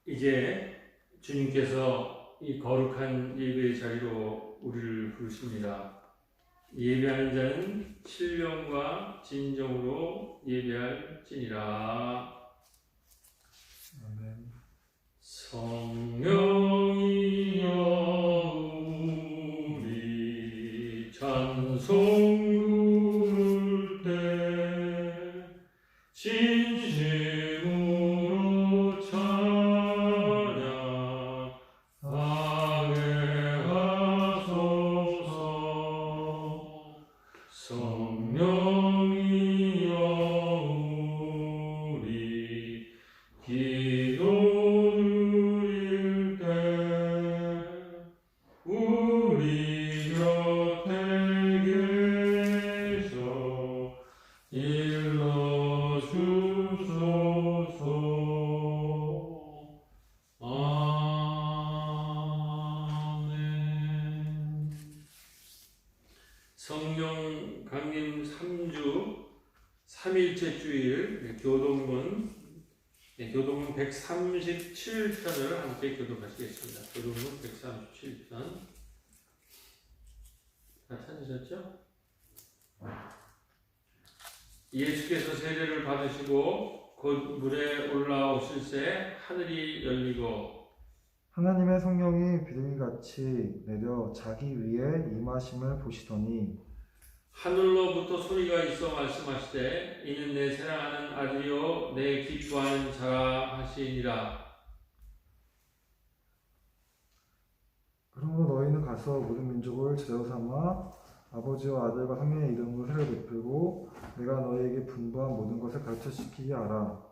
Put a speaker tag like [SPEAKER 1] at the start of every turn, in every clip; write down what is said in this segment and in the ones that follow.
[SPEAKER 1] 이제 주님께서 이 거룩한 예배의 자리로 우리를 부르십니다. 예배하는 자는 신령과 진정으로 예배할지니라.
[SPEAKER 2] 아멘.
[SPEAKER 1] 성령이여 우리 찬송 부를 때 진심으로 찬양하게 하소서. 성령이여 우리 기도 드릴 때 우리 곁에 계셔 일러주소서. 아멘. 성령 강림 3주 3일째 주일 교동문 137편을 함께 교독하시겠습니다. 교동문 137편 다 찾으셨죠? 예수께서 세례를 받으시고 곧 물에 올라오실새 하늘이 열리고
[SPEAKER 2] 하나님의 성령이 비둘기같이 내려 자기 위에 임하심을 보시더니
[SPEAKER 1] 하늘로부터 소리가 있어 말씀하시되 이는 내 사랑하는 아들이요 내 기뻐하는 자라 하시니라.
[SPEAKER 2] 그러므로 너희는 가서 모든 민족을 제자로 삼아 아버지와 아들과 성령의 이름으로 세례를 베풀고 내가 너희에게 분부한 모든 것을 가르쳐 지키게 하라.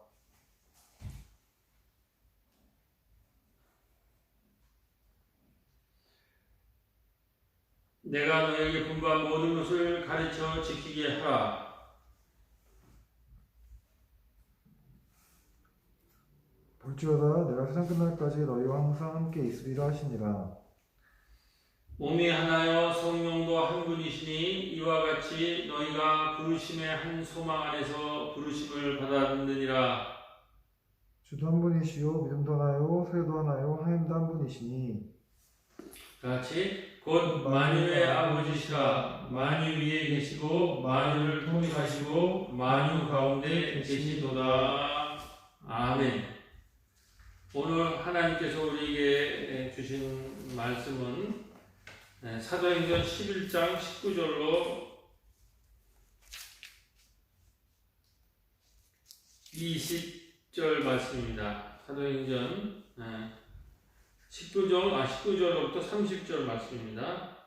[SPEAKER 1] 내가 너에게 분부한 모든 것을 가르쳐 지키게 하라.
[SPEAKER 2] 볼지어다 내가 세상 끝날까지 너희와 항상 함께 있으리라 하시니라.
[SPEAKER 1] 몸이 하나여 성령도 한 분이시니 이와 같이 너희가 부르심의 한 소망 안에서 부르심을 받았느니라.
[SPEAKER 2] 주도 한 분이시요 믿음도 하나요 세례도 하나요 하나님도 한 분이시니
[SPEAKER 1] 같이 곧 만유의 아버지시라. 만유 위에 계시고 만유를 통치하시고 만유 가운데 계시도다. 아멘. 오늘 하나님께서 우리에게 주신 말씀은 사도행전 11장 19절로 20절 말씀입니다. 사도행전 19절로부터 30절 말씀입니다.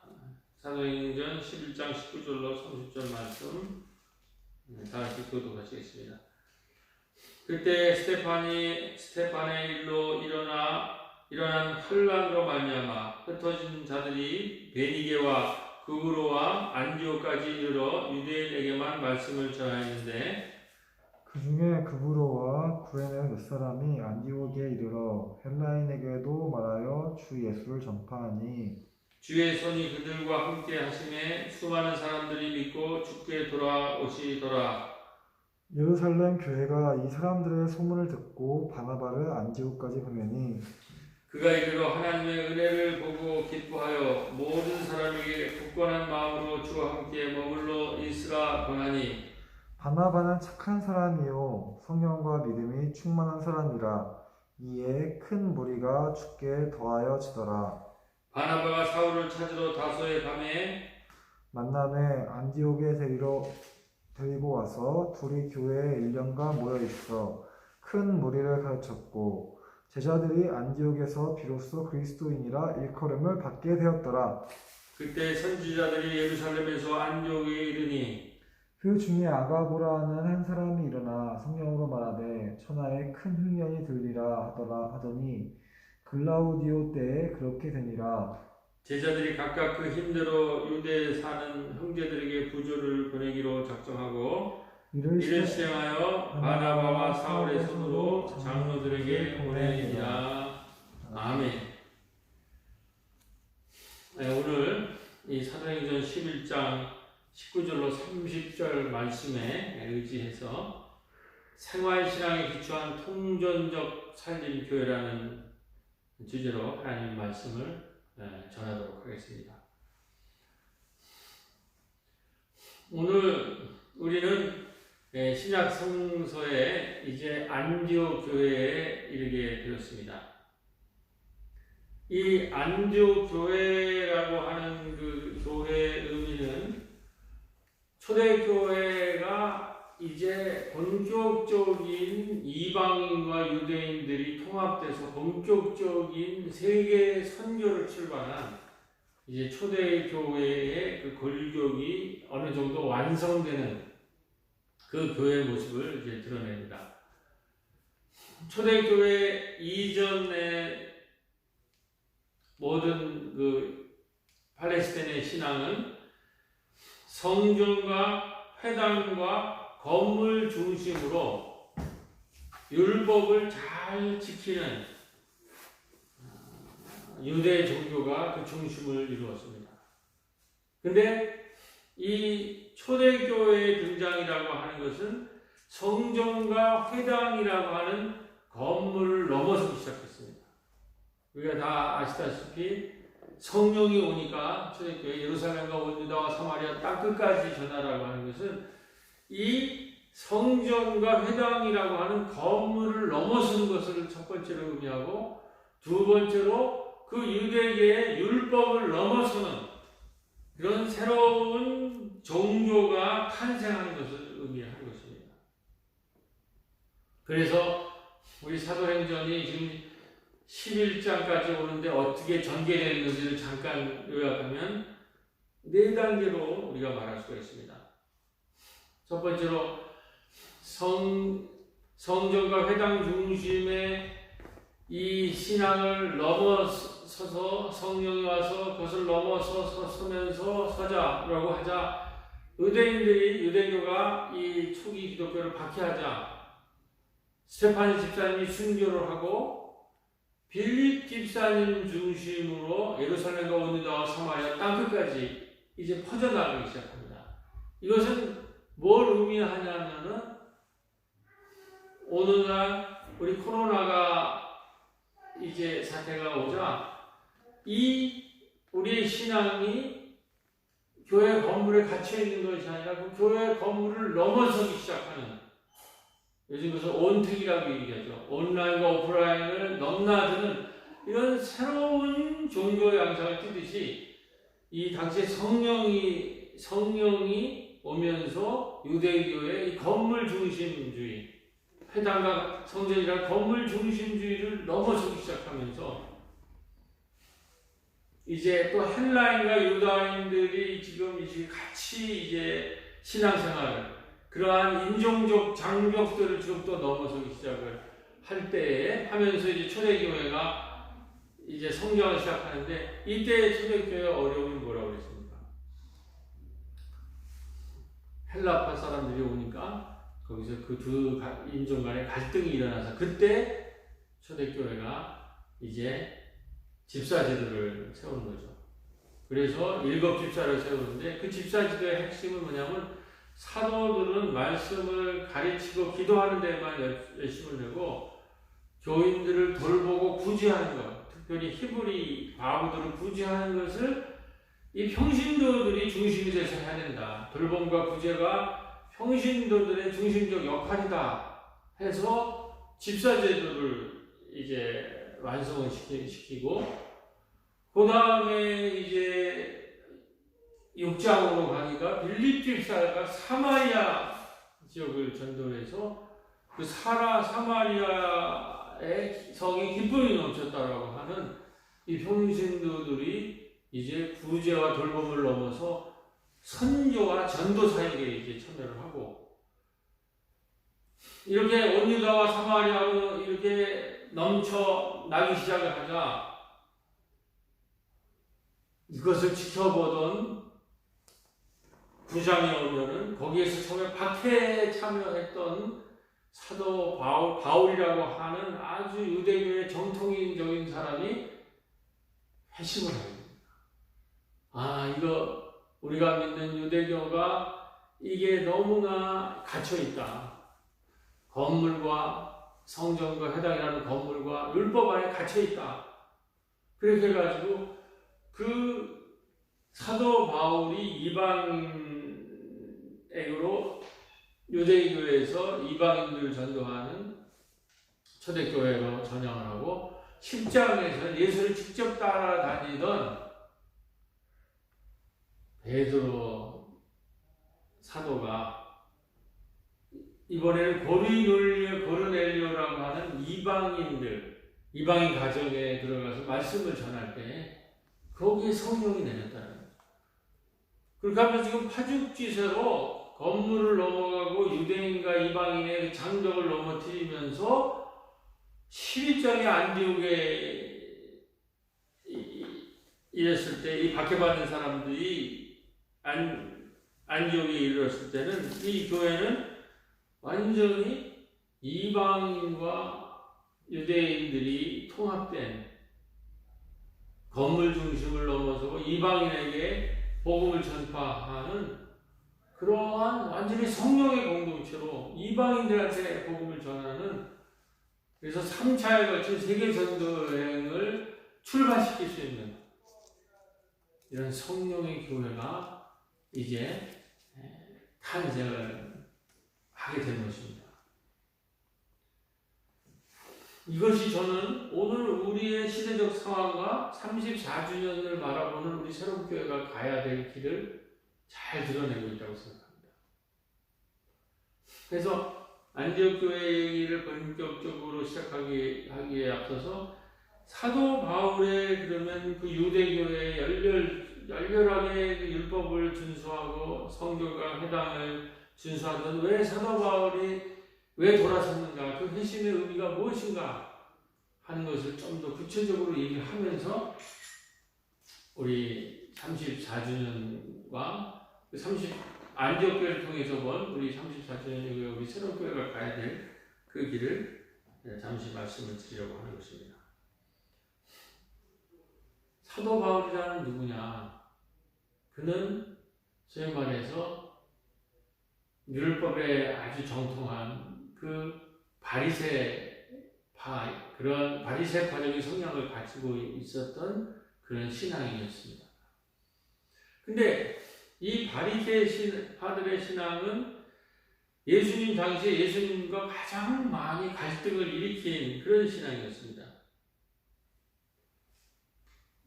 [SPEAKER 1] 사도행전 11장 19절로 30절 말씀 다 같이 교독하시겠습니다. 그때 스테판의 일로 일어난 환란으로 말미암아 흩어진 자들이 베니게와 그브로와 안디오까지 이르러 유대인에게만 말씀을 전하였는데
[SPEAKER 2] 그 중에 그브로와 구레네 몇 사람이 안디옥에 이르러 헬라인에게도 말하여 주 예수를 전파하니
[SPEAKER 1] 주의 손이 그들과 함께 하심에 수많은 사람들이 믿고 주께 돌아오시더라.
[SPEAKER 2] 예루살렘 교회가 이 사람들의 소문을 듣고 바나바를 안디옥까지 보내니
[SPEAKER 1] 그가 이르러 하나님의 은혜를 보고 기뻐하여 모든 사람에게 굳건한 마음으로 주와 함께 머물러 있으라 권하니
[SPEAKER 2] 바나바는 착한 사람이요 성령과 믿음이 충만한 사람이라 이에 큰 무리가 주께 더하여 지더라.
[SPEAKER 1] 바나바가 사울을 찾으러 다소에 가매
[SPEAKER 2] 만남에 안디옥에 데리고 와서 둘이 교회에 1년간 모여 있어 큰 무리를 가르쳤고 제자들이 안디옥에서 비로소 그리스도인이라 일컬음을 받게 되었더라.
[SPEAKER 1] 그때 선지자들이 예루살렘에서 안디옥에 이르니
[SPEAKER 2] 그 중에 아가보라 하는 한 사람이 일어나 성령으로 말하되 천하에 큰 흉년이 들리라 하더니 글라우디오 때에 그렇게 되니라.
[SPEAKER 1] 제자들이 각각 그 힘대로 유대에 사는 형제들에게 부조를 보내기로 작정하고 이를 실행하여 바나바와 사울의 손으로 장로들에게 보내니라. 아멘. 오늘 이 사도행전 11장 19절로 30절 말씀에 의지해서 생활신앙에 기초한 통전적 살림교회라는 주제로 하나님 말씀을 전하도록 하겠습니다. 오늘 우리는 신약 성서에 이제 안디옥 교회에 이르게 되었습니다. 이 안디옥 교회라고 하는 그 교회의 의미는 초대교회가 이제 본격적인 이방인과 유대인들이 통합돼서 본격적인 세계 선교를 출발한 이제 초대교회의 그 골격이 어느 정도 완성되는 그 교회의 모습을 이제 드러냅니다. 초대교회 이전의 모든 그 팔레스타인의 신앙은 성전과 회당과 건물 중심으로 율법을 잘 지키는 유대 종교가 그 중심을 이루었습니다. 근데 이 초대교회의 등장이라고 하는 것은 성전과 회당이라고 하는 건물을 넘어서기 시작했습니다. 우리가 다 아시다시피 성령이 오니까 초대교회 예루살렘과 온 유다와 사마리아 땅끝까지 전하라고 하는 것은 이 성전과 회당이라고 하는 건물을 넘어서는 것을 첫 번째로 의미하고, 두 번째로 그 유대계의 율법을 넘어서는 그런 새로운 종교가 탄생하는 것을 의미하는 것입니다. 그래서 우리 사도행전이 지금 11장까지 오는데 어떻게 전개되는지를 잠깐 요약하면 4단계로 우리가 말할 수가 있습니다. 첫 번째로 성전과 회당 중심의 이 신앙을 넘어서서 성령이 와서 그것을 넘어서 서면서 서자라고 하자, 유대인들이 유대교가 이 초기 기독교를 박해하자 스테파니 집사님이 순교를 하고 빌립 집사님 중심으로 예루살렘과 온 유다와 사마리아 땅끝까지 이제 퍼져나가기 시작합니다. 이것은 뭘 의미하냐면은 오늘날 우리 코로나가 이제 사태가 오자 이 우리의 신앙이 교회 건물에 갇혀 있는 것이 아니라 그 교회 건물을 넘어서기 시작하는, 요즘 그래서 온택이라고 얘기하죠. 온라인과 오프라인을 넘나드는 이런 새로운 종교 양상을 띠듯이 이 당시에 성령이 오면서 유대교의 이 건물 중심주의, 회당과 성전이란 건물 중심주의를 넘어서기 시작하면서 이제 또 헬라인과 유다인들이 지금 이제 같이 이제 신앙생활을, 그러한 인종적 장벽들을 지금 또 넘어서기 시작을 할 때에 하면서 이제 초대교회가 이제 성장을 시작하는데, 이때 초대교회의 어려움이 뭐라고 그랬습니까? 헬라파 사람들이 오니까 거기서 그 두 인종 간의 갈등이 일어나서 그때 초대교회가 이제 집사제도를 세우는 거죠. 그래서 7집사를 세우는데 그 집사제도의 핵심은 뭐냐면 사도들은 말씀을 가르치고 기도하는 데만 열심을 내고 교인들을 돌보고 구제하는 것, 특별히 히브리 바보들을 구제하는 것을 이 평신도들이 중심이 돼서 해야 된다. 돌봄과 구제가 평신도들의 중심적 역할이다 해서 집사제도를 이제 완성을 시키고, 그 다음에 이제 6장으로 가니까 빌립 집사가 사마리아 지역을 전도해서 그 사마리아의 성이 기쁨이 넘쳤다라고 하는 이 평신도들이 이제 구제와 돌봄을 넘어서 선교와 전도 사역에 이제 참여를 하고, 이렇게 온 유다와 사마리아로 이렇게 넘쳐나기 시작을 하자 이것을 지켜보던 부장이 오면은 거기에서 처음에 박해에 참여했던 사도 바울이라고 하는 아주 유대교의 정통적인 사람이 회심을 합니다. 이거 우리가 믿는 유대교가 이게 너무나 갇혀있다. 건물과 성전과 해당이라는 건물과 율법 안에 갇혀 있다. 그렇게 해가지고 그 사도 바울이 이방인으로 유대교회에서 이방인들을 전도하는 초대교회로 전향을 하고 10장에서는 예수를 직접 따라다니던 베드로 사도가 이번에는 고르넬료라고 하는 이방인 가정에 들어가서 말씀을 전할 때 거기에 성령이 내렸다는 거예요. 그렇게 하면 지금 파죽지세로 건물을 넘어가고 유대인과 이방인의 장벽을 넘어뜨리면서 11장의 안디옥에 이랬을 때 이 박해받는 사람들이 안디옥에 이르렀을 때는 이 교회는 완전히 이방인과 유대인들이 통합된 건물 중심을 넘어서고 이방인에게 복음을 전파하는 그러한 완전히 성령의 공동체로 이방인들한테 복음을 전하는, 그래서 3차에 걸친 세계 전도 여행을 출발시킬 수 있는 이런 성령의 교회가 이제 탄생을 하게 된 것입니다. 이것이 저는 오늘 우리의 시대적 상황과 34주년을 바라보는 우리 새롭교회가 가야 될 길을 잘 드러내고 있다고 생각합니다. 그래서 안디옥 교회 얘기를 본격적으로 시작하기에 앞서서 사도 바울의 그러면 그 유대교회의 열렬하게 그 율법을 준수하고 성경과 회당을 준수하던 왜 사도 바울이 왜 돌아섰는가, 그 회심의 의미가 무엇인가 하는 것을 좀 더 구체적으로 얘기하면서 우리 34주년과 안디옥 교회를 통해서 본 우리 34주년 우리 새로운 교회가 가야 될 그 길을 잠시 말씀을 드리려고 하는 것입니다. 사도 바울이라는 누구냐? 그는 소위 말해서 율법에 아주 정통한 그 그런 바리새파적인 성향을 가지고 있었던 그런 신앙이었습니다. 근데 이 바리새파들의 신앙은 예수님 당시에 예수님과 가장 많이 갈등을 일으킨 그런 신앙이었습니다.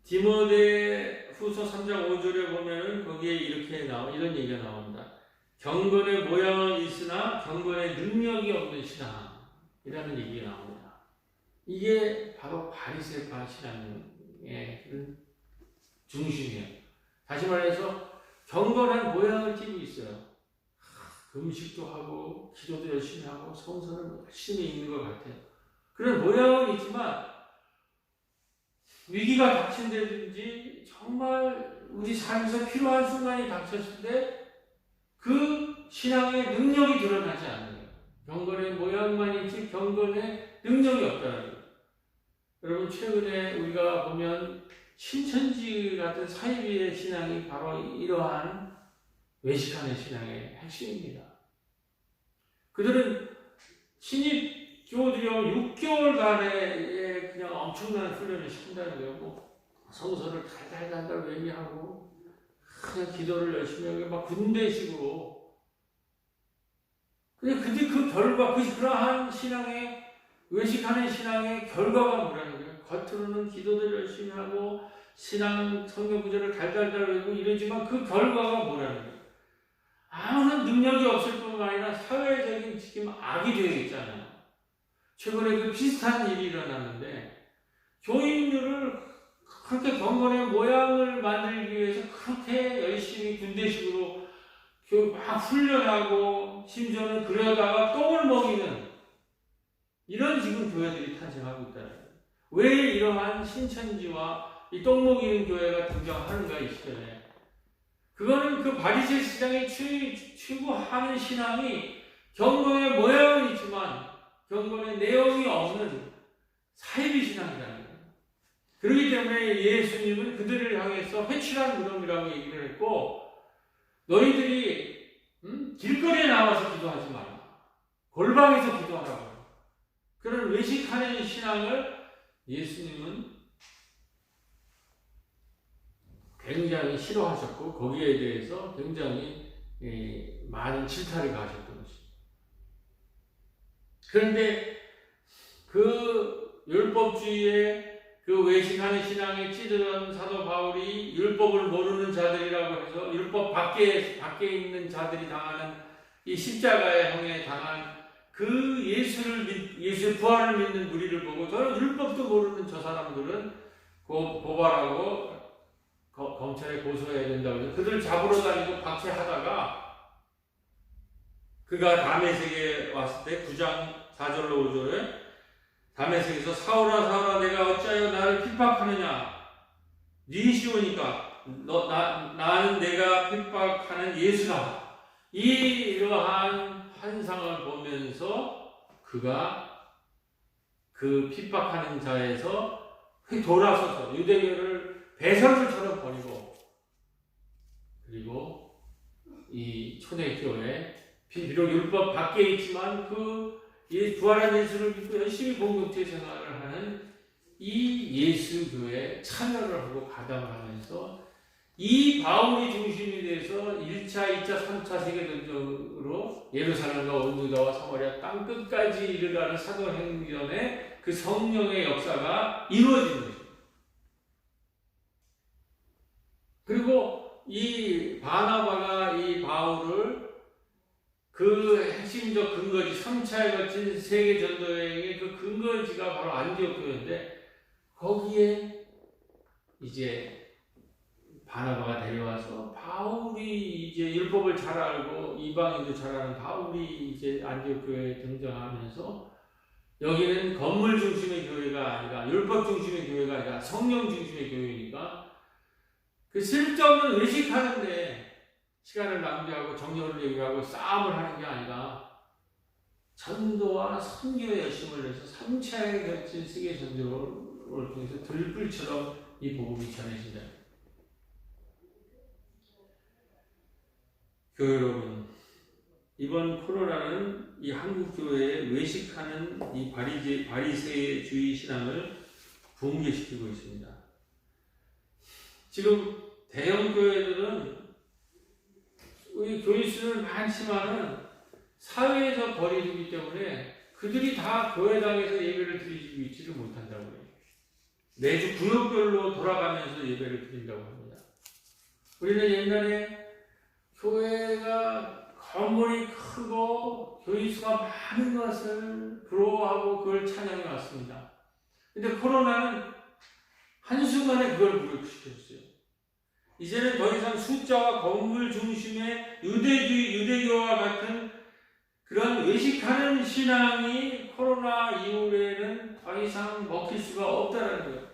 [SPEAKER 1] 디모데 후서 3장 5절에 보면 거기에 이런 얘기가 나옵니다. 경건의 모양은 있으나 경건의 능력이 없는 신앙이라는 얘기가 나옵니다. 이게 바로 바리새파 신앙의 중심이에요. 다시 말해서 경건한 모양을 띠고 있어요. 금식도 하고 기도도 열심히 하고 성서를 열심히 읽는 것 같아요. 그런 모양은 있지만 위기가 닥친다든지 정말 우리 삶에서 필요한 순간이 닥쳤을 때 그 신앙의 능력이 드러나지 않는 거예요. 경건의 모양만 있지 경건의 능력이 없다는 거예요. 여러분, 최근에 우리가 보면 신천지 같은 사이비의 신앙이 바로 이러한 외식하는 신앙의 핵심입니다. 그들은 신입 교우들이 6개월간의 그냥 엄청난 훈련을 시킨다는 거예요. 뭐 성서를 달달달달 외미하고 그냥 기도를 열심히 하고 막 군대식으로. 근데 그 결과, 그러한 신앙의 외식하는 신앙의 결과가 뭐라는 거예요? 겉으로는 기도를 열심히 하고 신앙 성경 구절을 달달달 외우고 이러지만 그 결과가 뭐라는 거예요? 아무런 능력이 없을 뿐만 아니라 사회적인 지금 악이 되어있잖아요. 최근에 그 비슷한 일이 일어났는데 교인들을 그렇게 경건의 모양을 만들기 위해서 그렇게 열심히 군대식으로 막 훈련하고 심지어는 그러다가 똥을 먹이는 이런 지금 교회들이 탄생하고 있다는 거예요. 왜 이러한 신천지와 이 똥 먹이는 교회가 등장하는가 이 시절에. 그거는 그 바리새 신앙에 추구하는 신앙이 경건의 모양은 있지만 경건의 내용이 없는 사이비 신앙이라는 거예요. 그렇기 때문에 예수님은 그들을 향해서 회칠한 무덤이라고 얘기를 했고, 너희들이 길거리에 나와서 기도하지 마라. 골방에서 기도하라고. 그런 외식하는 신앙을 예수님은 굉장히 싫어하셨고 거기에 대해서 굉장히 많은 질타를 가하셨던 것입니다. 그런데 그 율법주의에 그 외식하는 신앙에 찌들은 사도 바울이 율법을 모르는 자들이라고 해서 율법 밖에 있는 자들이 당하는 이 십자가의 형에 당한 그 예수의 부활을 믿는 무리를 보고 저는 율법도 모르는 저 사람들은 고발하고 검찰에 고소해야 된다고 해서 그들 잡으러 다니고 박해하다가 그가 다메섹에 왔을 때 9장 4절로 5절에 다메섹에서 사울아 사울아 내가 어찌하여 나를 핍박하느냐 네 시오니까 나는 내가 핍박하는 예수다. 이러한 환상을 보면서 그가 그 핍박하는 자에서 돌아서서 유대교를 배설물처럼 버리고 그리고 이 초대교회 비록 율법 밖에 있지만 그 부활한 예수를 믿고 열심히 공동체 생활을 하는 이 예수교회에 참여를 하고 가담을 하면서 이 바울이 중심이 돼서 1차, 2차, 3차 세계대전으로 예루살렘과 온유다와 사마리아 땅 끝까지 이르라는 사도행전의 그 성령의 역사가 이루어진 것입니다. 그리고 이 바나바가 이 바울을 그 핵심적 근거지 3차에 거친 세계 전도여행의 그 근거지가 바로 안디옥 교회인데 거기에 이제 바나바가 데려와서 바울이 이제 율법을 잘 알고 이방인도 잘 아는 바울이 이제 안디옥 교회에 등장하면서 여기는 건물 중심의 교회가 아니라 율법 중심의 교회가 아니라 성령 중심의 교회니까 그 쓸데없는 의식하는데 시간을 낭비하고 정열을 얘기하고 싸움을 하는 게 아니라 전도와 선교에 열심을 내서 3차에 걸친 세계 전도를 통해서 들불처럼 이 복음이 전해진다. 교회 여러분, 이번 코로나는 이 한국 교회에 외식하는 이 바리새주의 신앙을 붕괴시키고 있습니다. 지금 대형 교회들은 우리 교인 수는 많지만은 사회에서 버려지기 때문에 그들이 다 교회당에서 예배를 드리지 있지를 못한다고 해요. 매주 구역별로 돌아가면서 예배를 드린다고 합니다. 우리는 옛날에 교회가 건물이 크고 교인 수가 많은 것을 부러워하고 그걸 찬양해 왔습니다. 근데 코로나는 한순간에 그걸 무력시켰어요. 이제는 더 이상 숫자와 건물 중심의 유대교와 같은 그런 외식하는 신앙이 코로나 이후에는 더 이상 먹힐 수가 없다는 거예요.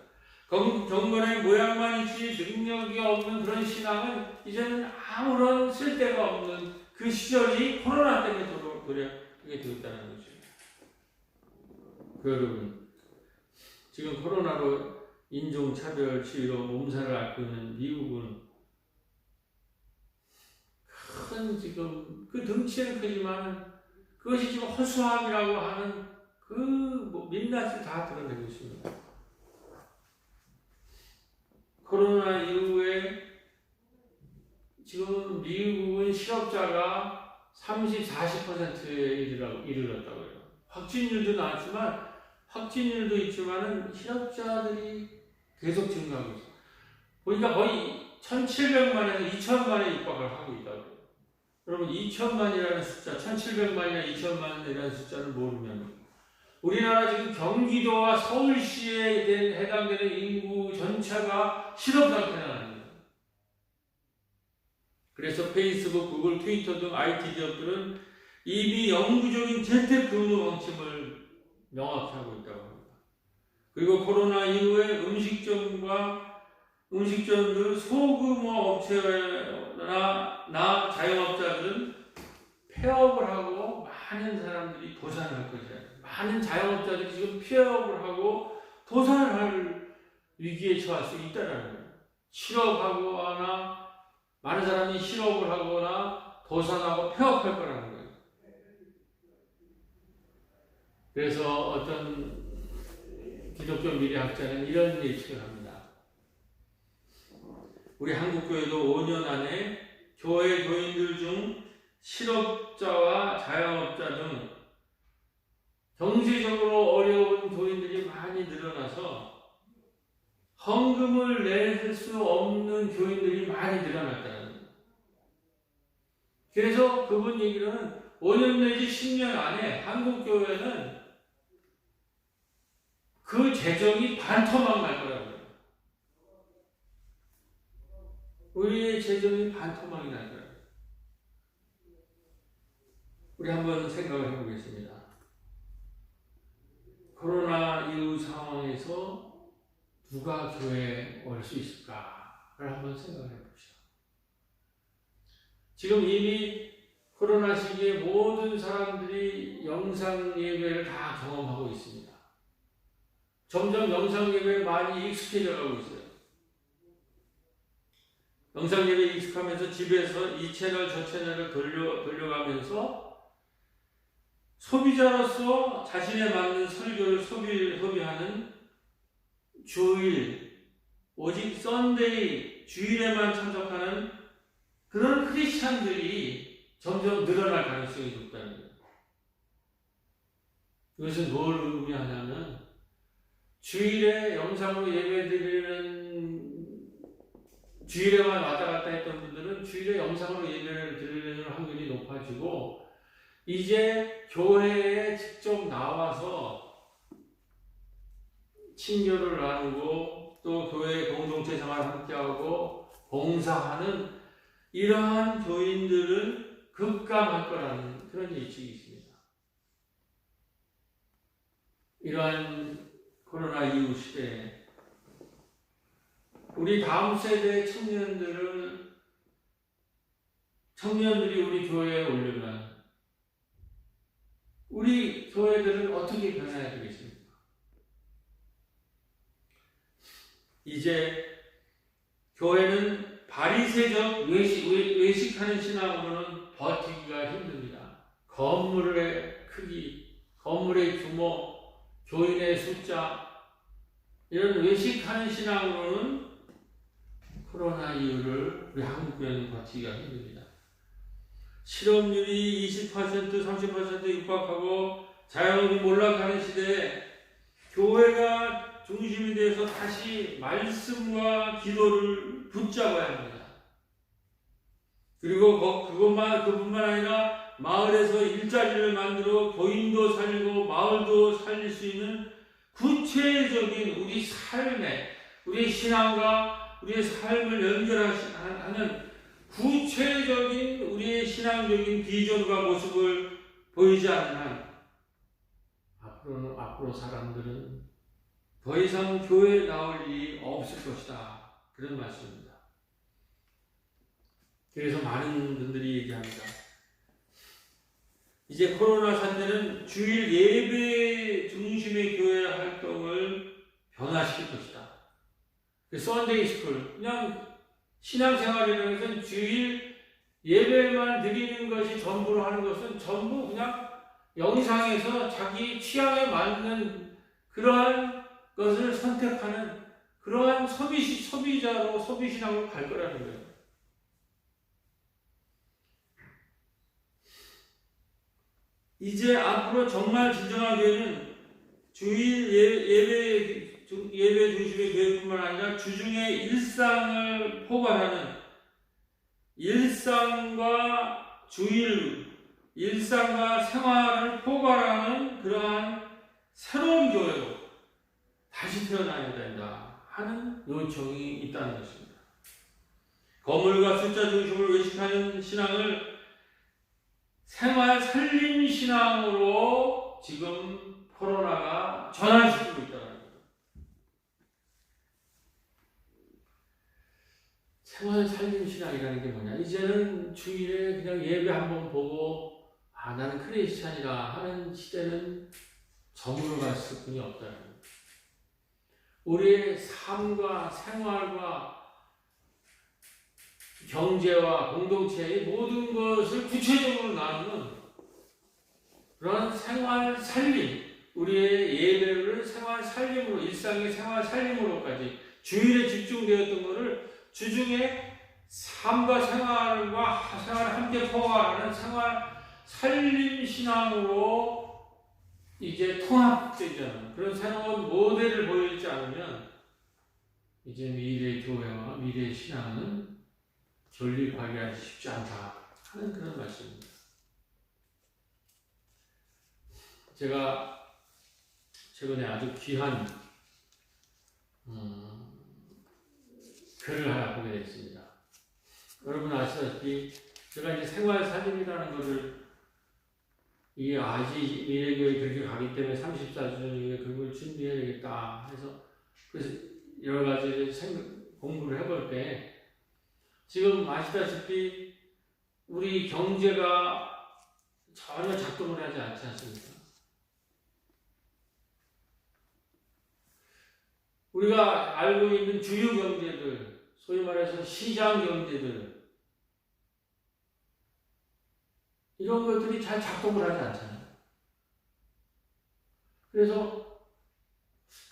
[SPEAKER 1] 경건의 모양만 있지 능력이 없는 그런 신앙은 이제는 아무런 쓸데가 없는 그 시절이 코로나 때문에 돌아오게 되었다는 거죠. 여러분, 지금 코로나로 인종차별 시위로 몸살을 앓고 있는 미국은 큰 지금 그 덩치는 크지만 그것이 지금 허수아비라고 하는 그 민낯을 다 드러내고 있습니다. 코로나 이후에 지금 미국은 실업자가 30-40%에 이르렀다고 해요. 확진율도 나왔지만 확진율도 있지만은 실업자들이 계속 증가하고 있어요. 보니까 거의 1,700만에서 2,000만에 입박을 하고 있다고. 여러분 2,000만이라는 숫자, 1,700만이나 2,000만이라는 숫자를 모르면 우리나라 지금 경기도와 서울시에 해당되는 인구 전체가 실업 상태에 나옵니다. 그래서 페이스북, 구글, 트위터 등 IT 기업들은 이미 영구적인 재택근무 방침을 명확히 하고 있다고 합니다. 그리고 코로나 이후에 음식점 등 소규모 업체나 자영업자들은 폐업을 하고 많은 사람들이 도산을 할 것이다. 많은 자영업자들이 지금 폐업을 하고 도산을 할 위기에 처할 수 있다는 거예요. 실업하거나 많은 사람이 실업을 하거나 도산하고 폐업할 거라는 거예요. 그래서 어떤 기독교 미래학자는 이런 예측을 합니다. 우리 한국교회도 5년 안에 교회 교인들 중 실업자와 자영업자 등 경제적으로 어려운 교인들이 많이 늘어나서 헌금을 낼 수 없는 교인들이 많이 늘어났다는 거예요. 그래서 그분 얘기로는 5년 내지 10년 안에 한국교회는 그 재정이 반토막 날 거라고 해요. 우리의 재정이 반토막이 날 거예요. 우리 한번 생각을 해보겠습니다. 코로나 이후 상황에서 누가 교회에 올 수 있을까를 한번 생각을 해봅시다. 지금 이미 코로나 시기에 모든 사람들이 영상 예배를 다 경험하고 있습니다. 점점 영상 예배에 많이 익숙해져 가고 있어요. 영상 예배에 익숙하면서 집에서 이 채널 저 채널을 돌려가면서 소비자로서 자신에 맞는 설교를 소비하는 주일, 오직 썬데이, 주일에만 참석하는 그런 크리스찬들이 점점 늘어날 가능성이 높다는 거예요. 이것은 뭘 의미하냐면 주일에 영상으로 예배드리는 주일에만 왔다 갔다 했던 분들은 주일에 영상으로 예배를 드리는 확률이 높아지고 이제 교회에 직접 나와서 친교를 나누고 또 교회 공동체 생활 함께하고 봉사하는 이러한 교인들은 급감할 거라는 그런 예측이 있습니다. 이러한 코로나 이후 시대에 우리 다음 세대 청년들이 우리 교회에 오려면 우리 교회들은 어떻게 변해야 되겠습니까? 이제 교회는 바리새적 외식하는 신앙으로는 버티기가 힘듭니다. 건물의 크기, 건물의 규모, 교인의 숫자 이런 외식하는 신앙으로는 코로나 이후를 우리 한국교회는 버티기가 힘듭니다. 실업률이 20%, 30% 육박하고 자영업이 몰락하는 시대에 교회가 중심이 돼서 다시 말씀과 기도를 붙잡아야 합니다. 그리고 그뿐만 아니라 마을에서 일자리를 만들어 교인도 살리고 마을도 살릴 수 있는 구체적인 우리 삶에 우리 신앙과 우리의 삶을 연결하는 구체적인 우리의 신앙적인 비전과 모습을 보이지 않는 한 앞으로 사람들은 더 이상 교회에 나올 일이 없을 것이다. 그런 말씀입니다. 그래서 많은 분들이 얘기합니다. 이제 코로나 사태는 주일 예배 중심의 교회 활동을 변화시킬 것이다. 썬데이 스쿨, 그냥 신앙생활이라는 것은 주일 예배만 드리는 것이 전부로 하는 것은 전부 그냥 영상에서 자기 취향에 맞는 그러한 것을 선택하는 그러한 소비자로 소비신앙으로 갈 거라는 거예요. 이제 앞으로 정말 진정한 교회는 주일 예배 중심의 교회뿐만 아니라 주중의 일상을 포괄하는 일상과 생활을 포괄하는 그러한 새로운 교회로 다시 태어나야 된다 하는 요청이 있다는 것입니다. 건물과 숫자 중심을 외식하는 신앙을 생활 살림 신앙으로 지금 코로나가 전환시키고 있다는 거예요. 생활 살림 신앙이라는 게 뭐냐? 이제는 주일에 그냥 예배 한번 보고 나는 크리스찬이라 하는 시대는 저물어 갔을 뿐이 없다는 거예요. 우리의 삶과 생활과 경제와 공동체의 모든 것을 구체적으로 나누는 그런 생활 살림, 우리의 예배를 생활 살림으로, 일상의 생활 살림으로까지 주일에 집중되었던 것을 주중에 삶과 생활을 함께 포함하는 생활 살림 신앙으로 이제 통합되잖아요. 그런 새로운 모델을 보이지 않으면 이제 미래의 교회와 미래의 신앙은 존립하기 쉽지 않다 하는 그런 말씀입니다. 제가 최근에 아주 귀한 글을 하나 보게 됐습니다. 여러분 아시다시피 제가 이제 생활 살림이라는 것을 이게 아직 미래교회 그렇게 가기 때문에 34주년에 그걸 준비해야 되겠다 해서 그래서 여러 가지 공부를 해볼 때 지금 아시다시피 우리 경제가 전혀 작동을 하지 않지 않습니까? 우리가 알고 있는 주요 경제들, 소위 말해서 시장 경제들, 이런 것들이 잘 작동을 하지 않잖아요. 그래서,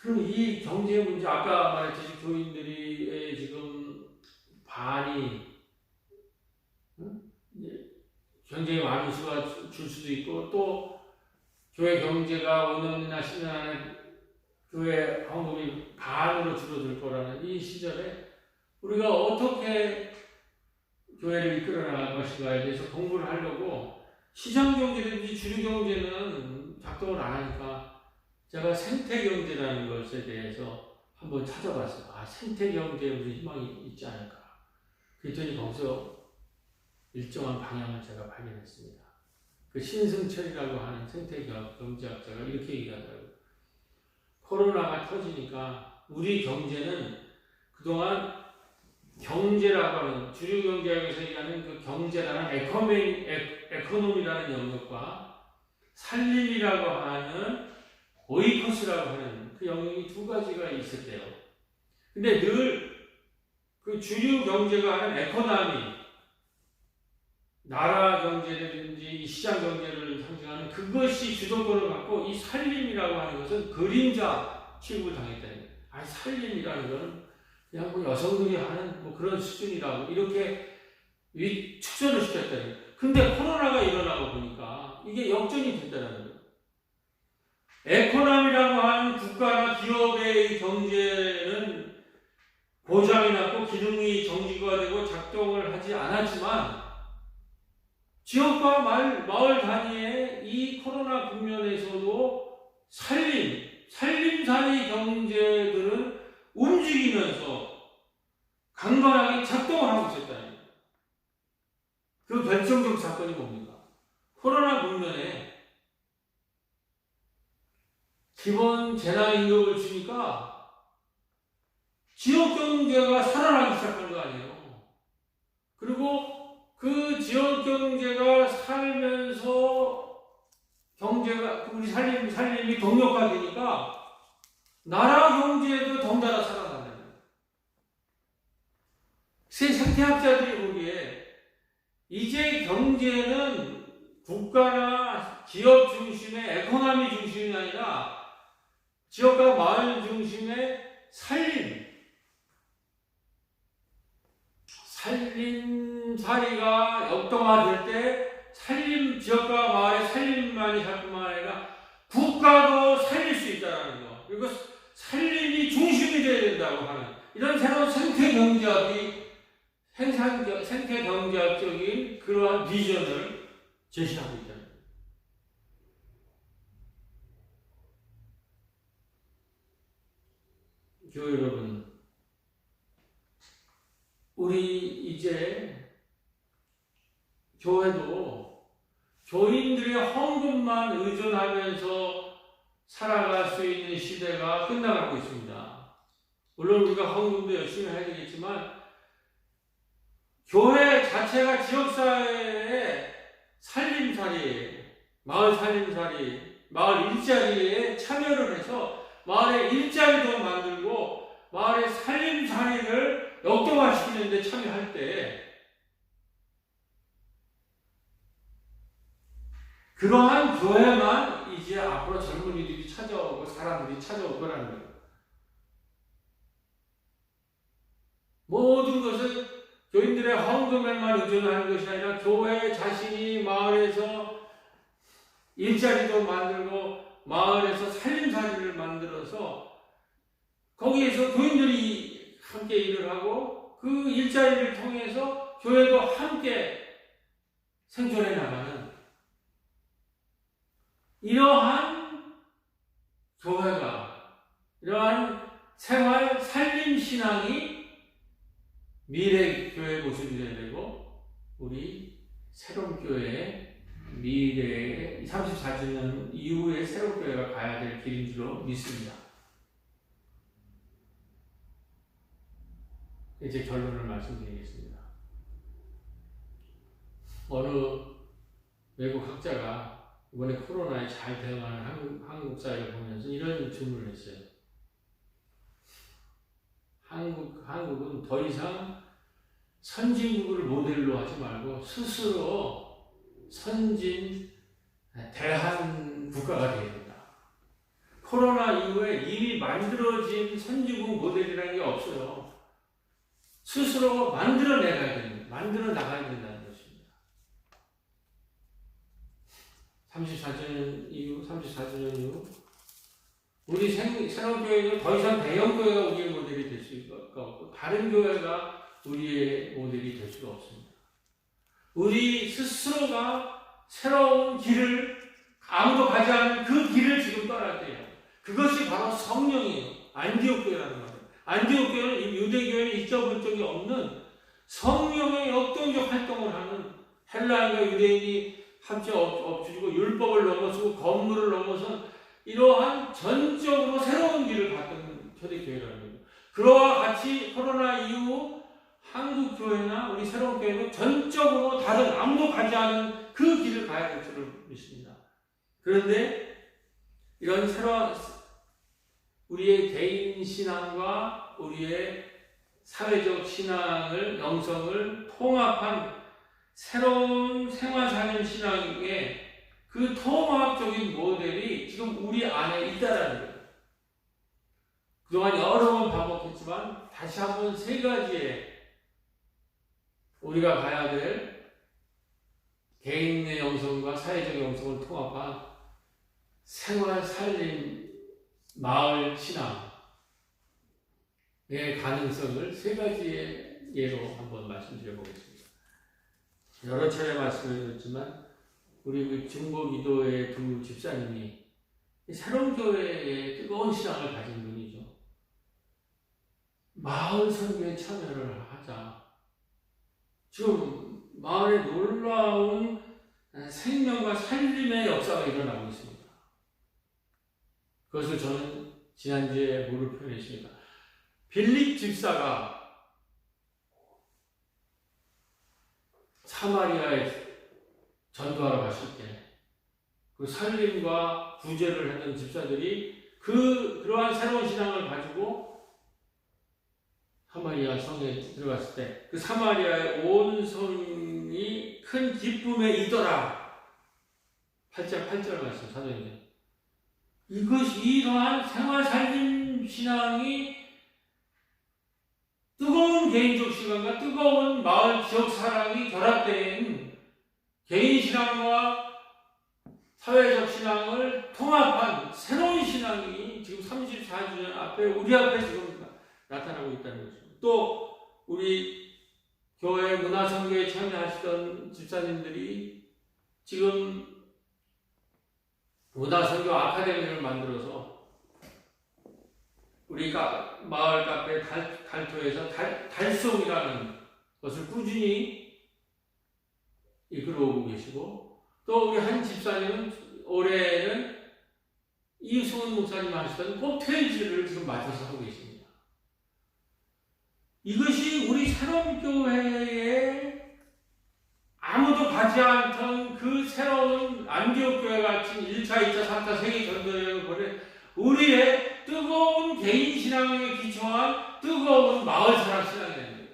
[SPEAKER 1] 그럼 이 경제 문제, 아까 말했듯이 교인들이 지금 반이, 경제에 많은 수가 줄 수도 있고, 또 교회 경제가 5년이나 10년 안에 교회 헌금이 반으로 줄어들 거라는 이 시절에 우리가 어떻게 교회를 이끌어 나갈 것인가에 대해서 공부를 하려고 시장 경제든지 주류 경제는 작동을 안 하니까 제가 생태 경제라는 것에 대해서 한번 찾아봤어요. 아, 생태 경제에 우리 희망이 있지 않을까. 그랬더니 거기서 일정한 방향을 제가 발견했습니다. 그 신승철이라고 하는 생태 경제학자가 이렇게 얘기하더라고요. 코로나가 터지니까 우리 경제는 그동안 경제라고 하는 주류 경제학에서 얘기하는 그 경제라는 에코노미라는 영역과 살림이라고 하는 오이코스라고 하는 그 영역이 두 가지가 있었대요. 근데 늘 그 주류 경제가 하는 에코노미, 나라 경제라든지 시장 경제를 상징하는 그것이 주도권을 갖고 이 살림이라고 하는 것은 그림자 취급을 당했다는 거예요. 아니, 살림이라는 것은 그냥 뭐 여성들이 하는 뭐 그런 수준이라고 이렇게 추천을 시켰다는 거예요. 근데 코로나가 일어나고 보니까 이게 역전이 됐다는 거예요. 에코노미라고 하는 국가나 기업의 경제는 고장이 났고 기능이 정지가 되고 작동을 하지 않았지만 지역과 마을 단위의 이 코로나 국면에서도 살림살이 경제들은 움직이면서 강건하게 작동을 하고 있었다는 거예요. 그 결정적 사건이 뭡니까? 코로나 국면에 기본 재난임금을 주니까 지역 경제가 살아나기 시작한 거 아니에요. 그리고 그 지역 경제가 살면서 경제가 우리 살림이 동력화되니까 나라 경제도 덩달아 살아나는 거예요. 생태학자들이 보기에 이제 경제는 국가나 기업 중심의 에코노미 중심이 아니라 지역과 마을 중심의 살림살이가 역동화될 때 지역과 마을의 살림만이 살 뿐만 아니라 국가도 살릴 수 있다는 거. 그리고 살림이 중심이 되어야 된다고 하는 이런 새로운 생태경제학적인 그러한 비전을 제시하고 있다는 거예요. 교회 여러분, 우리 이제 교회도 교인들의 헌금만 의존하면서 살아갈 수 있는 시대가 끝나가고 있습니다. 물론 우리가 헌금도 열심히 해야 되겠지만 교회 자체가 지역사회의 살림살이, 마을 살림살이, 마을 일자리에 참여를 해서 마을의 일자리도 만들고 마을의 살림살이를 역동화시키는 데 참여할 때 그러한 교회만 이제 앞으로 젊은이들이 찾아오고 사람들이 찾아올 거라는 거예요. 모든 것은 교인들의 헌금에만 의존하는 것이 아니라 교회 자신이 마을에서 일자리도 만들고 마을에서 살림살이를 만들어서 거기에서 교인들이 함께 일을 하고 그 일자리를 통해서 교회도 함께 생존해 나가는 이러한 교회가, 이러한 생활 살림 신앙이 미래 교회 모습이 되야 되고 우리 새로운 교회의 미래의 34주년 이후에 새로운 교회가 가야 될 길인 줄로 믿습니다. 이제 결론을 말씀드리겠습니다. 어느 외국 학자가 이번에 코로나에 잘 대응하는 한국 사회를 보면서 이런 질문을 했어요. 한국은 더 이상 선진국을 모델로 하지 말고 스스로 선진 대한 국가가 되어야 된다. 코로나 이후에 이미 만들어진 선진국 모델이라는 게 없어요. 스스로 만들어 나가야 된다는 것입니다. 34주년 이후 우리 새로운 교회는 더 이상 대형 교회가 우리의 모델이 될 수가 없고 다른 교회가 우리의 모델이 될 수가 없습니다. 우리 스스로가 새로운 길을 아무도 가지 않은 그 길을 지금 떠날 때예요. 그것이 바로 성령이에요. 안디옥 교회라는 말이에요. 안디옥 교회는 유대교회는 잊어본 적이 없는 성령의 역동적 활동을 하는 헬라인과 유대인이 함께 엎주고 율법을 넘어서고 건물을 넘어선 이러한 전적으로 새로운 길을 갔던 초대교회라는 거예요. 그와 같이 코로나 이후 한국 교회나 우리 새로운 교회는 전적으로 다른 아무도 가지 않은 그 길을 가야 될 줄을 믿습니다. 그런데 이런 새로운 우리의 개인 신앙과 우리의 사회적 신앙을 영성을 통합한 새로운 생활사념 신앙의 그 통합적인 모델이 지금 우리 안에 있다라는 거예요. 그동안 여러 번 반복했지만 다시 한번 세 가지의 우리가 가야 될 개인의 영성과 사회적 영성을 통합한 생활, 살림, 마을 신앙의 가능성을 세 가지의 예로 한번 말씀드려보겠습니다. 여러 차례 말씀을 드렸지만 우리 중보기도의 두 집사님이 새로운 교회에 뜨거운 신앙을 가진 분이죠. 마을 선교에 참여를 하자. 지금 마을에 놀라운 생명과 살림의 역사가 일어나고 있습니다. 그것을 저는 지난주에 뭐로 표현했습니까? 빌립 집사가 사마리아에 전도하러 갔을 때 그 살림과 구제를 했던 집사들이 그러한 새로운 신앙을 가지고 사마리아 성에 들어갔을 때 그 사마리아의 온 성이 큰 기쁨에 있더라. 8절 말씀 사도행전. 이것이 이러한 생활 살림 신앙이 뜨거운 개인적 시간과 뜨거운 마을 지역 사랑이 결합된 개인 신앙과 사회적 신앙을 통합한 새로운 신앙이 지금 34주년 앞에 우리 앞에 지금 나타나고 있다는 것입니다. 또 우리 교회 문화선교에 참여하시던 집사님들이 지금 문화선교 아카데미를 만들어서 우리가 마을 카페 달토에서 달송이라는 것을 꾸준히 이끌어오고 계시고 또 우리 한 집사님은 올해는 이승훈 목사님 하시던 꽃퇴지를 지금 맡아서 하고 계십니다. 이것이 우리 새로운 교회에 아무도 가지 않던 그 새로운 안디옥 교회 같은 1차, 2차, 3차 세계 전도여행을 보내 우리의 뜨거운 개인 신앙에 기초한 뜨거운 마을 사랑 신앙이 되는 거예요.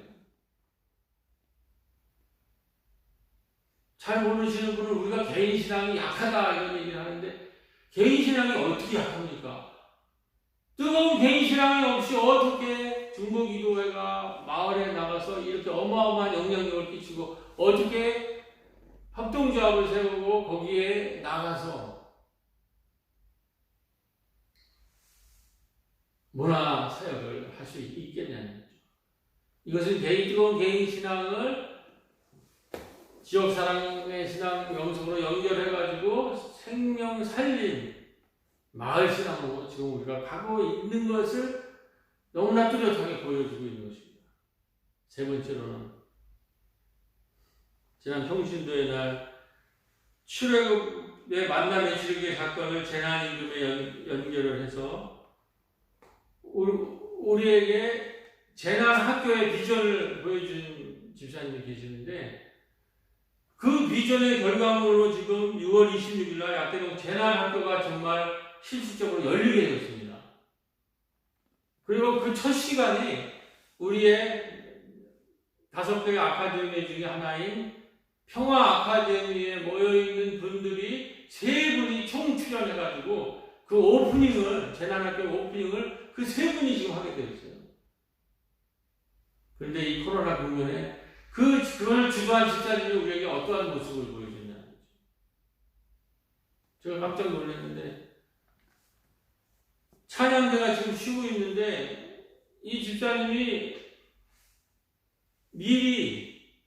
[SPEAKER 1] 잘 모르시는 분은 우리가 개인 신앙이 약하다 이런 얘기를 하는데 개인신앙이 어떻게 약합니까? 뜨거운 개인신앙이 없이 어떻게 중보기도회가 마을에 나가서 이렇게 어마어마한 영향력을 끼치고 어떻게 합동조합을 세우고 거기에 나가서 문화 사역을 할 수 있겠냐는 거죠. 이것은 뜨거운 개인신앙을 지역사랑의 신앙 영성으로 연결해가지고 생명 살림 마을 신앙으로 지금 우리가 가고 있는 것을 너무나 뚜렷하게 보여주고 있는 것입니다. 세 번째로는 지난 평신도의 날 출애굽의 만남의 지르기의 사건을 재난임금에 연결을 해서 우리에게 재난 학교의 비전을 보여준 집사님이 계시는데 그 비전의 결과물로 지금 6월 26일 날 약대동 재난학교가 정말 실질적으로 열리게 되었습니다. 그리고 그 첫 시간이 우리의 5개의 아카데미 중에 하나인 평화 아카데미에 모여있는 분들이 3분이 총 출연해가지고 그 오프닝을, 재난학교 오프닝을 그 3분이 지금 하게 되었어요. 그런데 이 코로나 국면에 그걸 주도한 집사님이 우리에게 어떠한 모습을 보여주냐는 거죠. 제가 깜짝 놀랐는데, 찬양대가 지금 쉬고 있는데, 이 집사님이 미리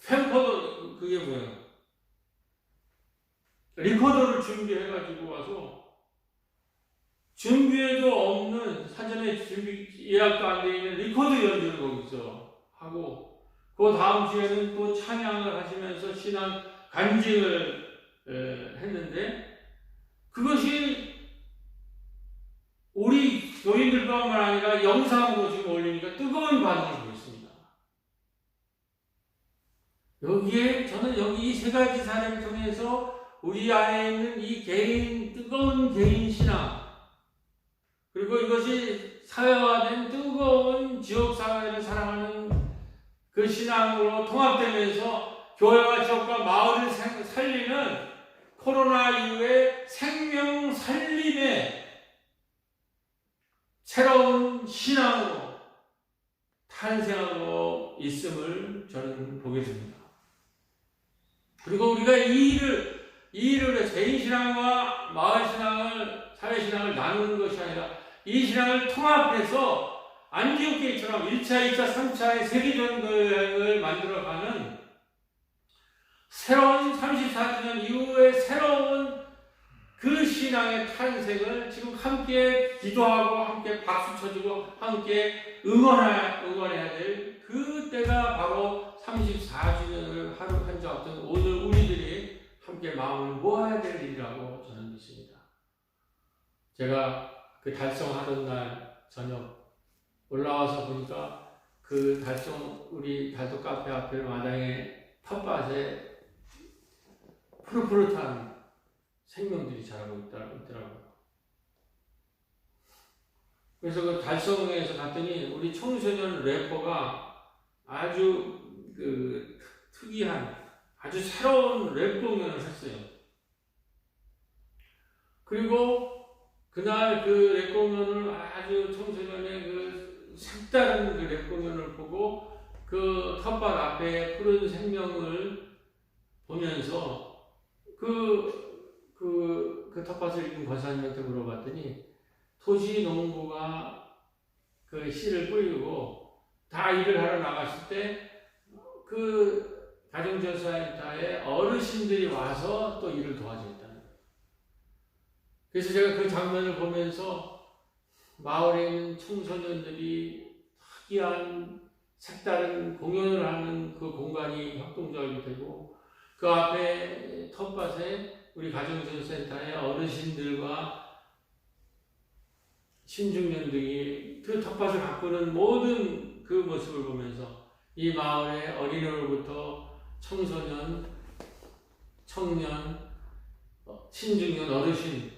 [SPEAKER 1] 캠코더, 그게 뭐예요? 리코더를 준비해가지고 와서, 준비에도 없는, 사전에 예약도 안 되어 있는 리코더 연주를 거기서 하고, 그 다음 주에는 또 찬양을 하시면서 신앙 간증을 했는데, 그것이 우리 교인들뿐만 아니라 영상으로 지금 올리니까 뜨거운 반응을 보였습니다. 여기에 저는 여기 이 3가지 사례를 통해서 우리 안에 있는 이 뜨거운 개인 신앙, 그리고 이것이 사회화된 뜨거운 지역사회를 사랑하는 그 신앙으로 통합되면서 교회와 지역과 마을을 살리는 코로나 이후에 생명 살림의 새로운 신앙으로 탄생하고 있음을 저는 보게 됩니다. 그리고 우리가 이 일을 해서 개인신앙과 마을신앙을, 사회신앙을 나누는 것이 아니라 이 신앙을 통합해서 안디옥교회처럼 1차, 2차, 3차의 세계전도여행을 만들어가는 새로운 34주년 이후의 새로운 그 신앙의 탄생을 지금 함께 기도하고 함께 박수 쳐주고 함께 응원해야 될 그때가 바로 34주년을 하루 한자 없던 오늘 우리들이 함께 마음을 모아야 될 일이라고 저는 믿습니다. 제가 그 달성하던 날 저녁 올라와서 보니까 그 우리 달도 카페 앞에 마당에 텃밭에 푸릇푸릇한 생명들이 자라고 있더라고요. 그래서 그 달성에서 갔더니 우리 청소년 래퍼가 아주 특이한 아주 새로운 랩 공연을 했어요. 그리고 그날 그 랩 공연을 아주 청소년의 그 색다른 그 랩 공연을 보고 그 텃밭 앞에 푸른 생명을 보면서 그 텃밭을 읽은 권사님한테 물어봤더니 토지농부가 그 씨를 뿌리고 다 일을 하러 나갔을 때 그 가정지원센터에 어르신들이 와서 또 일을 도와줬다는 거예요. 그래서 제가 그 장면을 보면서 마을에 있는 청소년들이 특이한 색다른 공연을 하는 그 공간이 협동조합이 되고 그 앞에 텃밭에 우리 가정지원센터의 어르신들과 신중년들이 그 텃밭을 가꾸는 모든 그 모습을 보면서 이 마을의 어린이로부터 청소년, 청년, 신중년, 어르신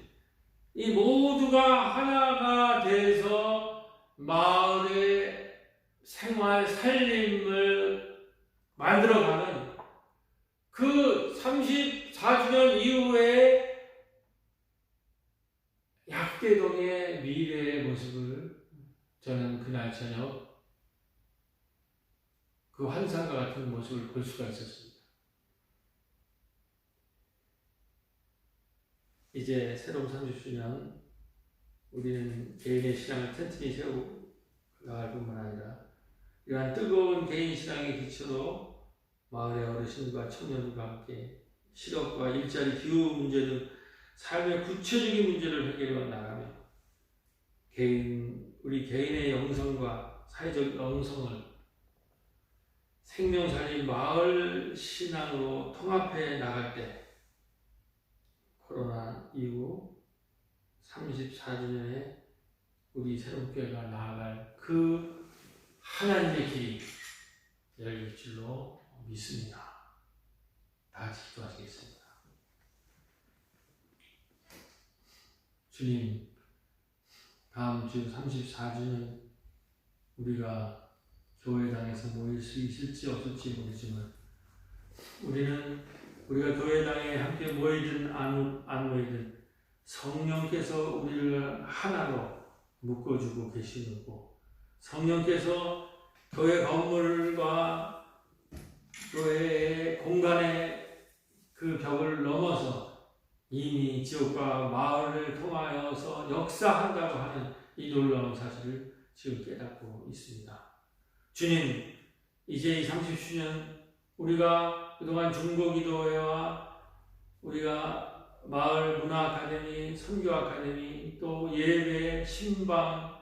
[SPEAKER 1] 이 모두가 하나가 돼서 마을의 생활, 살림을 만들어가는 그 34주년 이후에 저는 그날 저녁 그 환상과 같은 모습을 볼 수가 있었습니다. 이제 새로운 30주년 우리는 개인의 신앙을 튼튼히 세우고 나갈 뿐만 아니라 이러한 뜨거운 개인 신앙의 기초로 마을의 어르신과 청년과 함께 실업과 일자리, 기후 문제 등 삶의 구체적인 문제를 해결해 나가며 우리 개인의 영성과 사회적 영성을 생명 살린 마을 신앙으로 통합해 나갈 때 코로나 이후 34주년에 우리 새롭교회가 나아갈 그 하나님의 길이 열릴 줄로 믿습니다. 다 같이 기도하시겠습니다. 주님, 다음 주 34주년 우리가 교회당에서 모일 수 있을지 없을지 모르지만 우리가 교회당에 함께 모이든 안 모이든 성령께서 우리를 하나로 묶어주고 계시고 성령께서 교회 건물과 교회의 공간의 그 벽을 넘어서 이미 지역과 마을을 통하여서 역사한다고 하는 이 놀라운 사실을 지금 깨닫고 있습니다. 주님, 이제 이 30주년 우리가 그동안 중보기도회와 우리가 마을 문화 아카데미, 선교 아카데미, 또 예배, 신방,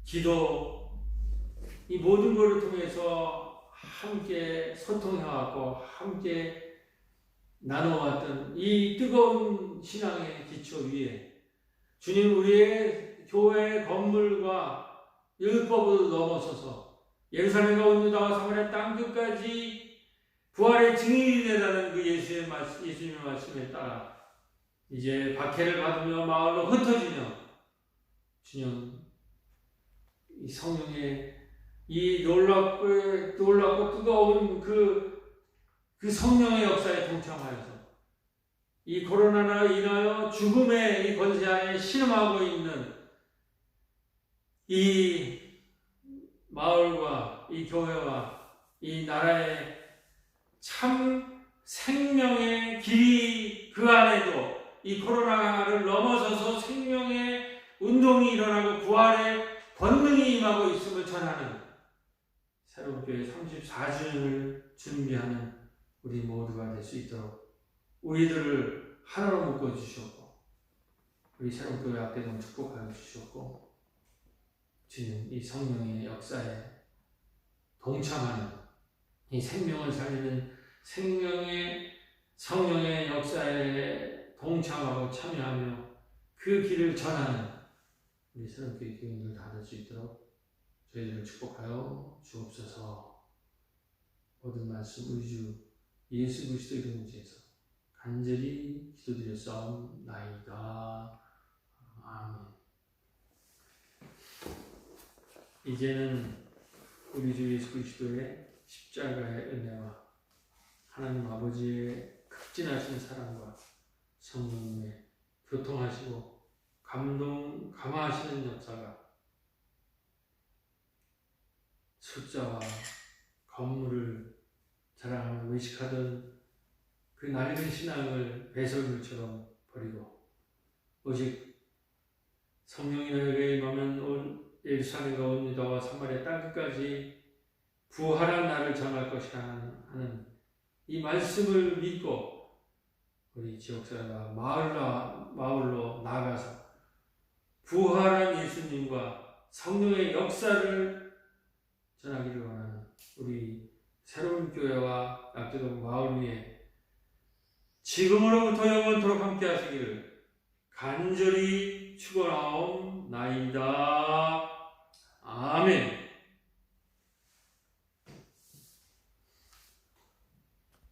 [SPEAKER 1] 기도 이 모든 것을 통해서 함께 소통해왔고 함께 나눠왔던 이 뜨거운 신앙의 기초 위에 주님 우리의 교회 건물과 율법을 넘어서서 예루살렘과 온 유다와 사마리아 땅끝까지 부활의 증인이 되라는 그 예수님의 말씀에 따라 이제 박해를 받으며 마을로 흩어지며 주님 이 성령의 이 놀랍고 뜨거운 그 성령의 역사에 동참하여서 이 코로나로 인하여 죽음의 이 권세하에 신음하고 있는 이 마을과 이 교회와 이 나라의 참 생명의 길이 그 안에도 이 코로나를 넘어서서 생명의 운동이 일어나고 부활의 권능이 임하고 있음을 전하는 새로운 교회 34주년을 준비하는 우리 모두가 될 수 있도록 우리들을 하나로 묶어주시옵고 우리 새로운 교회 앞에도 축복하여 주시옵고 주님 이 성령의 역사에 동참하는 이 생명을 살리는 성령의 역사에 동참하고 참여하며 그 길을 전하는 우리 새로운 교회 교인들 다 될 수 있도록 저희들을 축복하여 주옵소서. 모든 말씀 우리 주 예수 그리스도의 이름으로 간절히 기도드렸사옵나이다. 아멘. 이제는 우리 주 예수 그리스도의 십자가의 은혜와 하나님 아버지의 극진하신 사랑과 성령님의 교통하시고 감화하시는 역사가 숫자와 건물을 자랑하며 외식하던 그 낡은 신앙을 배설물처럼 버리고 오직 성령이 너에게 임하면 온 예루살렘과 온 유다와 사마리아 땅끝까지 부활한 나를 전할 것이라 하는 이 말씀을 믿고 우리 지역사회가 마을로 나아가서 부활한 예수님과 성령의 역사를 전하기를 원하는 우리 새로운 교회와 낙제동 마을 위에 지금으로부터 영원토록 함께 하시기를 간절히 축원하옵나이다. 아멘.